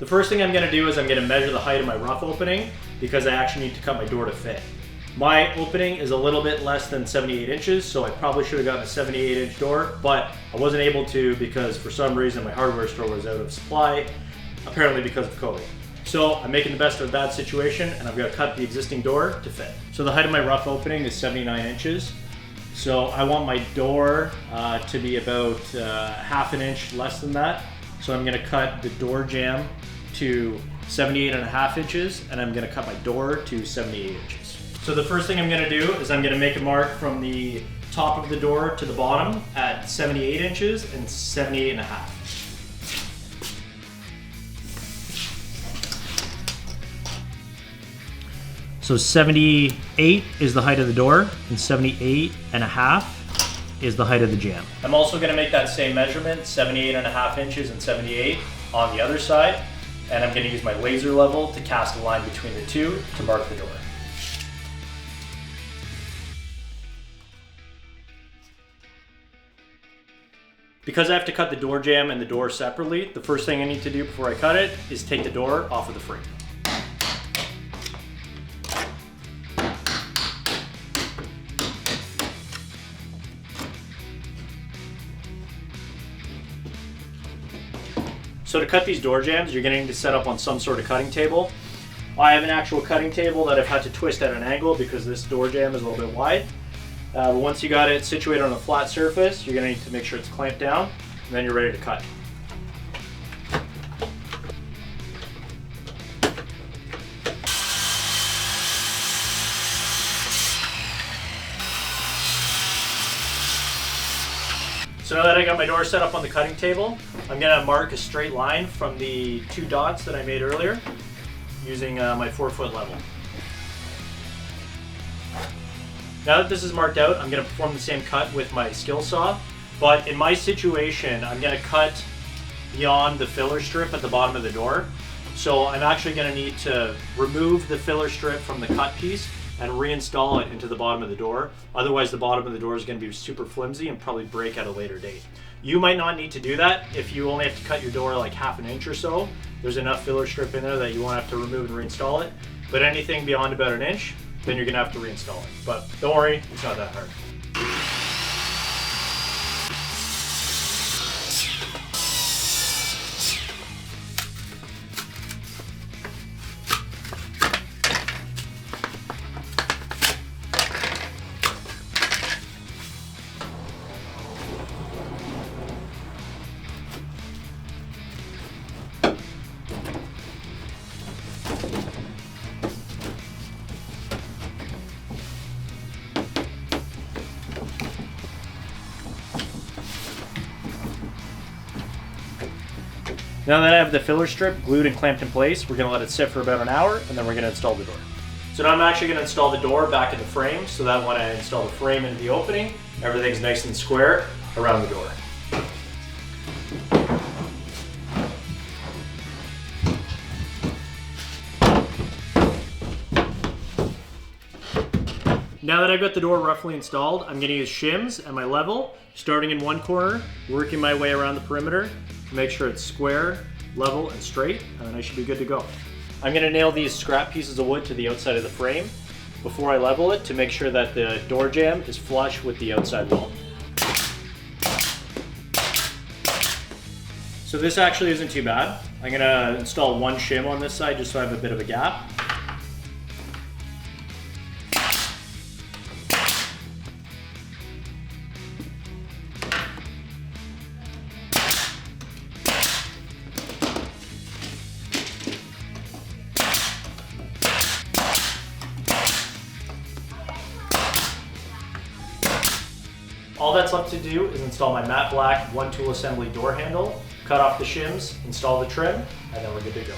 The first thing I'm gonna do is I'm gonna measure the height of my rough opening because I actually need to cut my door to fit. My opening is a little bit less than 78 inches, so I probably should have gotten a 78-inch door, but I wasn't able to because for some reason my hardware store was out of supply, apparently because of COVID. So I'm making the best of a bad situation and I've got to cut the existing door to fit. So the height of my rough opening is 79 inches. So I want my door to be about half an inch less than that. So I'm gonna cut the door jamb to 78.5 inches and I'm gonna cut my door to 78 inches. So the first thing I'm gonna do is I'm gonna make a mark from the top of the door to the bottom at 78 inches and 78.5. So 78 is the height of the door and 78.5 is the height of the jamb. I'm also gonna make that same measurement, 78.5 inches and 78 on the other side. And I'm gonna use my laser level to cast a line between the two to mark the door. Because I have to cut the door jamb and the door separately, the first thing I need to do before I cut it is take the door off of the frame. So to cut these door jambs, you're going to need to set up on some sort of cutting table. I have an actual cutting table that I've had to twist at an angle because this door jamb is a little bit wide. Once you got it situated on a flat surface, you're going to need to make sure it's clamped down, and then you're ready to cut. So now that I got my door set up on the cutting table, I'm gonna mark a straight line from the 2 dots that I made earlier using my 4-foot level. Now that this is marked out, I'm gonna perform the same cut with my skill saw, but in my situation, I'm gonna cut beyond the filler strip at the bottom of the door. So I'm actually gonna need to remove the filler strip from the cut piece and reinstall it into the bottom of the door. Otherwise, the bottom of the door is going to be super flimsy and probably break at a later date. You might not need to do that if you only have to cut your door like half an inch or so. There's enough filler strip in there that you won't have to remove and reinstall it. But anything beyond about an inch, then you're going to have to reinstall it. But don't worry, it's not that hard. Now that I have the filler strip glued and clamped in place, we're gonna let it sit for about an hour and then we're gonna install the door. So now I'm actually gonna install the door back in the frame so that when I install the frame into the opening, everything's nice and square around the door. Now that I've got the door roughly installed, I'm gonna use shims and my level, starting in one corner, working my way around the perimeter, to make sure it's square, level, and straight, and then I should be good to go. I'm gonna nail these scrap pieces of wood to the outside of the frame before I level it to make sure that the door jamb is flush with the outside wall. So this actually isn't too bad. I'm gonna install one shim on this side just so I have a bit of a gap. All that's left to do is install my matte black 1-tool assembly door handle, cut off the shims, install the trim, and then we're good to go.